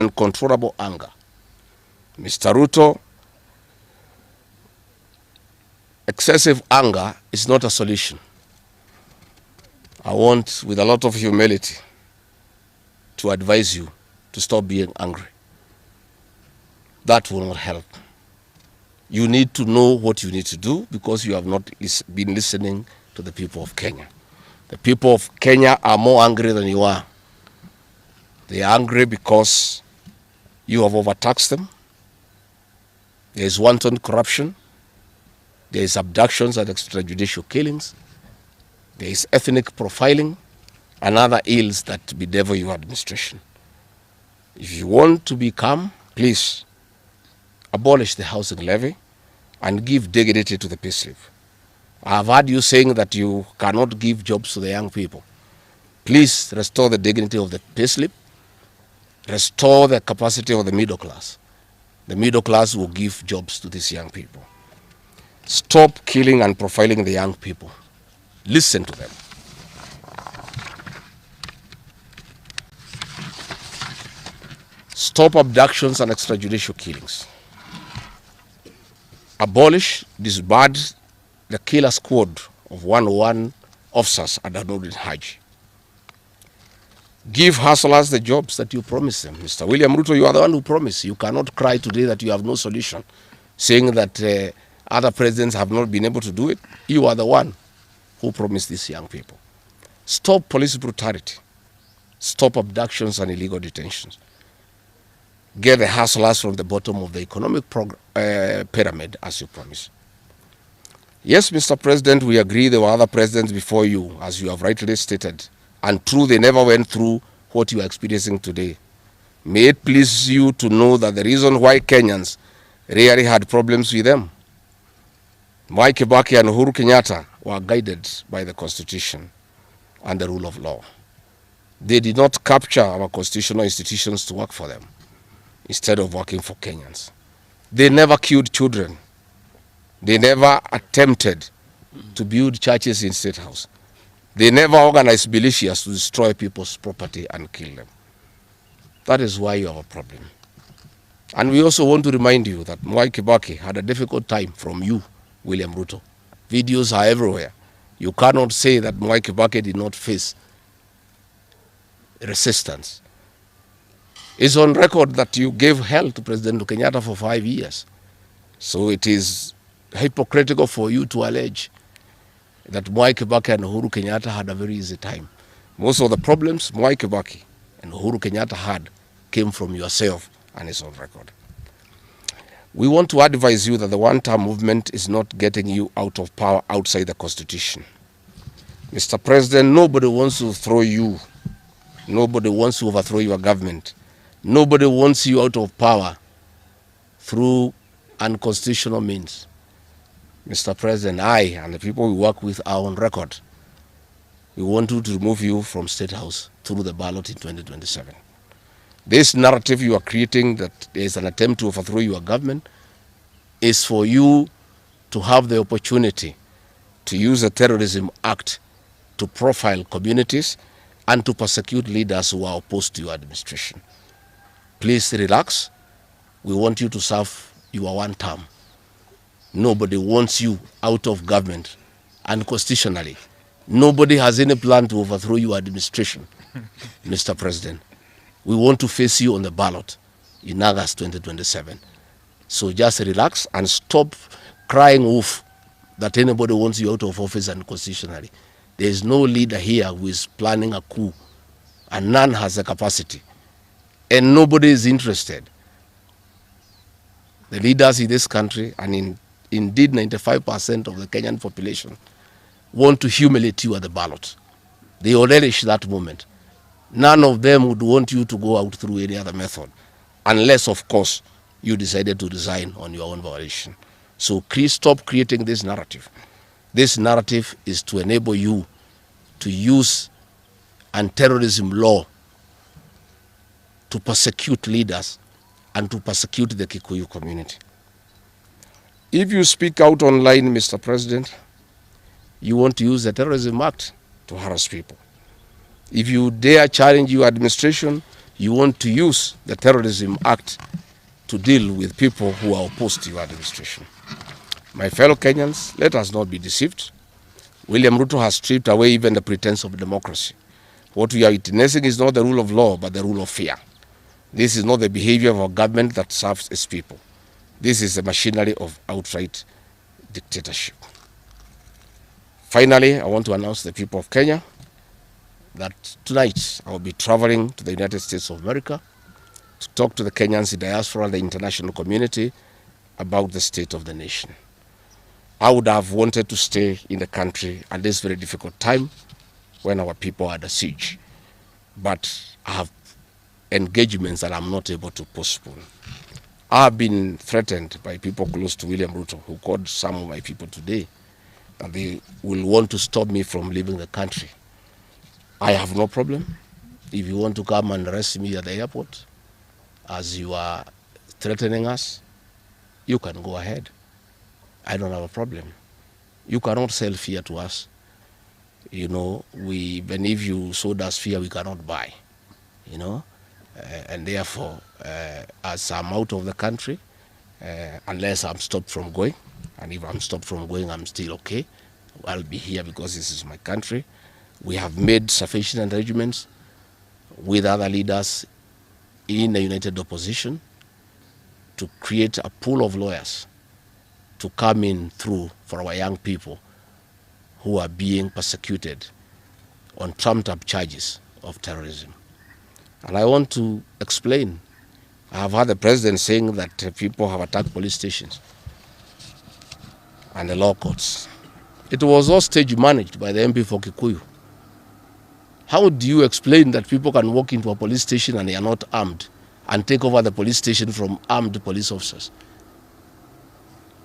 uncontrollable anger. Mr. Ruto, excessive anger is not a solution. I want, with a lot of humility, to advise you to stop being angry. That will not help. You need to know what you need to do because you have not been listening to the people of Kenya. The people of Kenya are more angry than you are. They are angry because you have overtaxed them. There is wanton corruption. There is abductions and extrajudicial killings. There is ethnic profiling and other ills that bedevil your administration. If you want to be calm, please abolish the housing levy and give dignity to the payslip. I have heard you saying that you cannot give jobs to the young people. Please restore the dignity of the payslip. Restore the capacity of the middle class. The middle class will give jobs to these young people. Stop killing and profiling the young people. Listen to them. Stop abductions and extrajudicial killings. Abolish, disband the killer squad of 101 officers at Nordin Haji. Give hustlers the jobs that you promised them. Mr. William Ruto, you are the one who promised. You cannot cry today that you have no solution, saying that other presidents have not been able to do it. You are the one who promised these young people. Stop police brutality. Stop abductions and illegal detentions. Get the hustlers from the bottom of the economic pyramid as you promised. Yes, Mr. President, we agree there were other presidents before you, as you have rightly stated, and true, they never went through what you are experiencing today. May it please you to know that the reason why Kenyans rarely had problems with them, Kibaki and Uhuru Kenyatta were guided by the Constitution and the rule of law. They did not capture our constitutional institutions to work for them instead of working for Kenyans. They never killed children. They never attempted to build churches in State House. They never organized militias to destroy people's property and kill them. That is why you have a problem. And we also want to remind you that Kibaki had a difficult time from you, William Ruto. Videos are everywhere. You cannot say that Kibaki did not face resistance. It's on record that you gave hell to President Kenyatta for 5 years. So it is hypocritical for you to allege that Kibaki and Uhuru Kenyatta had a very easy time. Most of the problems Kibaki and Uhuru Kenyatta had came from yourself, and it's on record. We want to advise you that the one-term movement is not getting you out of power outside the Constitution. Mr. President, nobody wants to throw you. Nobody wants to overthrow your government. Nobody wants you out of power through unconstitutional means. Mr. President, I and the people we work with are on record. We want to remove you from State House through the ballot in 2027. This narrative you are creating that there is an attempt to overthrow your government is for you to have the opportunity to use the Terrorism Act to profile communities and to persecute leaders who are opposed to your administration. Please relax. We want you to serve your one term. Nobody wants you out of government, and constitutionally, nobody has any plan to overthrow your administration, Mr. President. We want to face you on the ballot in August 2027. So just relax and stop crying wolf that anybody wants you out of office unconstitutionally. There is no leader here who is planning a coup, and none has the capacity. And nobody is interested. The leaders in this country, and indeed 95% of the Kenyan population, want to humiliate you at the ballot. They will relish that moment. None of them would want you to go out through any other method, unless, of course, you decided to resign on your own volition. So please stop creating this narrative. This narrative is to enable you to use anti-terrorism law to persecute leaders and to persecute the Kikuyu community. If you speak out online, Mr. President, you want to use the Terrorism Act to harass people. If you dare challenge your administration, you want to use the Terrorism Act to deal with people who are opposed to your administration. My fellow Kenyans, let us not be deceived. William Ruto has stripped away even the pretense of democracy. What we are witnessing is not the rule of law, but the rule of fear. This is not the behavior of a government that serves its people. This is the machinery of outright dictatorship. Finally, I want to announce to the people of Kenya that tonight I will be traveling to the United States of America to talk to the Kenyans in diaspora and the international community about the state of the nation. I would have wanted to stay in the country at this very difficult time when our people are under siege, but I have engagements that I'm not able to postpone. I have been threatened by people close to William Ruto, who called some of my people today, that they will want to stop me from leaving the country. I have no problem. If you want to come and arrest me at the airport, as you are threatening us, you can go ahead. I don't have a problem. You cannot sell fear to us. You know, even if you sold us fear, we cannot buy. You know, and therefore, as I'm out of the country, unless I'm stopped from going, and if I'm stopped from going, I'm still okay. I'll be here because this is my country. We have made sufficient arrangements with other leaders in the united opposition to create a pool of lawyers to come in through for our young people who are being persecuted on trumped-up charges of terrorism. And I want to explain. I have heard the president saying that people have attacked police stations and the law courts. It was all stage managed by the MP for Kikuyu. How do you explain that people can walk into a police station and they are not armed and take over the police station from armed police officers?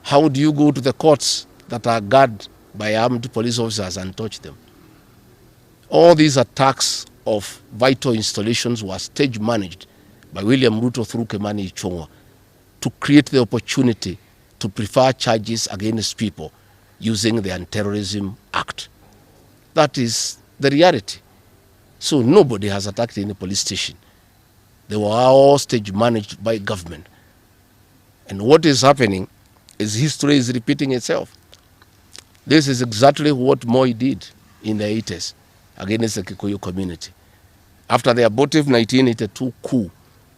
How do you go to the courts that are guarded by armed police officers and touch them? All these attacks of vital installations were stage managed by William Ruto through Kimani Ichung'wah to create the opportunity to prefer charges against people using the Anti-Terrorism Act. That is the reality. So nobody has attacked any police station. They were all stage managed by government. And what is happening is history is repeating itself. This is exactly what Moi did in the 80s against the Kikuyu community. After the abortive 1982 coup,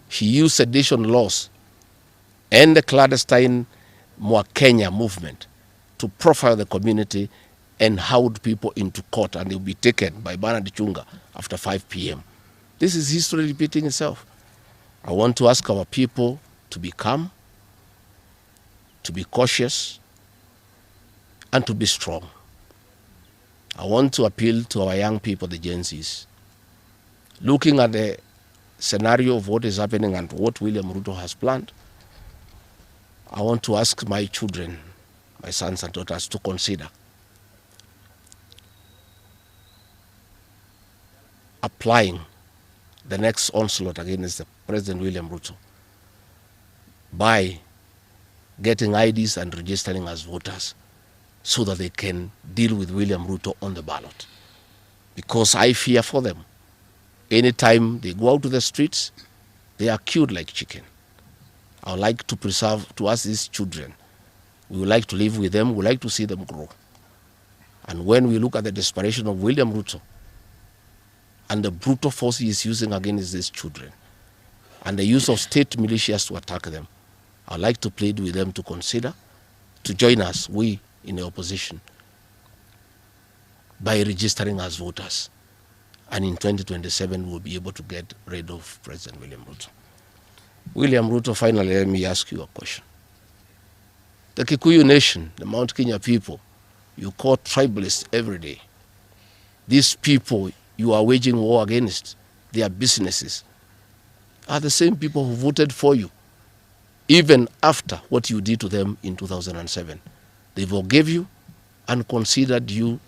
he used sedition laws and the clandestine Kenya movement to profile the community and hold people into court, and they will be taken by Bernard Chunga after 5 p.m. This is history repeating itself. I want to ask our people to be calm, to be cautious, and to be strong. I want to appeal to our young people, the Gen Zs. Looking at the scenario of what is happening and what William Ruto has planned, I want to ask my children, my sons and daughters, to consider applying the next onslaught against the President William Ruto by getting IDs and registering as voters so that they can deal with William Ruto on the ballot. Because I fear for them. Anytime they go out to the streets, they are killed like chicken. I would like to preserve to us these children. We would like to live with them. We would like to see them grow. And when we look at the desperation of William Ruto and the brutal force he is using against these children and the use of state militias to attack them, I would like to plead with them to consider, to join us, we in the opposition, by registering as voters. And in 2027, we'll be able to get rid of President William Ruto. William Ruto, finally, let me ask you a question. The Kikuyu nation, the Mount Kenya people, you call tribalists every day. These people you are waging war against, their businesses, are the same people who voted for you, even after what you did to them in 2007. They forgave you and considered you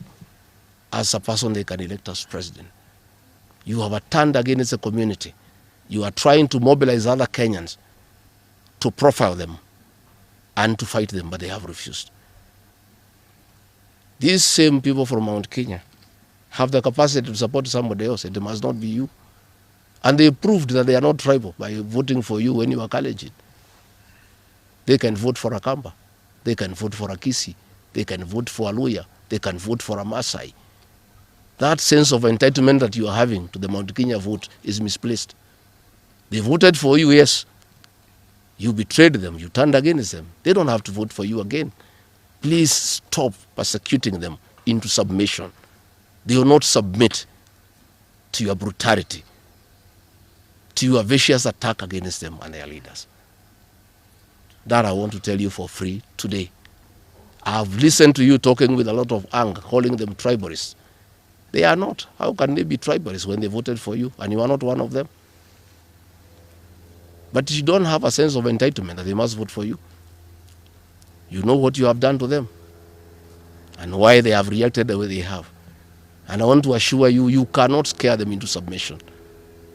as a person they can elect as president. You have turned against the community. You are trying to mobilize other Kenyans to profile them and to fight them, but they have refused. These same people from Mount Kenya have the capacity to support somebody else. It must not be you. And they proved that they are not tribal by voting for you when you are Kalenjin. They can vote for a Kamba. They can vote for a Kisi. They can vote for a Luya. They can vote for a Maasai. That sense of entitlement that you are having to the Mount Kenya vote is misplaced. They voted for you, yes. You betrayed them. You turned against them. They don't have to vote for you again. Please stop persecuting them into submission. They will not submit to your brutality, to your vicious attack against them and their leaders. That I want to tell you for free today. I've listened to you talking with a lot of anger, calling them tribalists. They are not. How can they be tribalists when they voted for you and you are not one of them? But you don't have a sense of entitlement that they must vote for you. You know what you have done to them and why they have reacted the way they have. And I want to assure you, you cannot scare them into submission.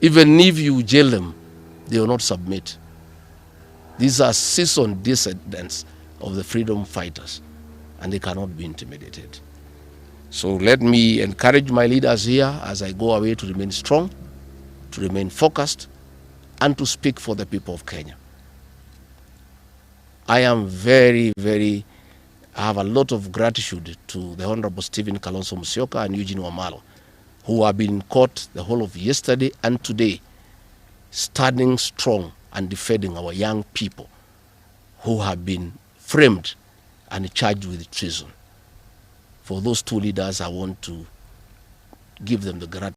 Even if you jail them, they will not submit. These are seasoned descendants of the freedom fighters, and they cannot be intimidated. So let me encourage my leaders here as I go away to remain strong, to remain focused, and to speak for the people of Kenya. I am I have a lot of gratitude to the Honorable Stephen Kalonzo Musyoka and Eugene Wamalwa, who have been in court the whole of yesterday and today, standing strong and defending our young people who have been framed and charged with treason. For those two leaders, I want to give them the gratitude.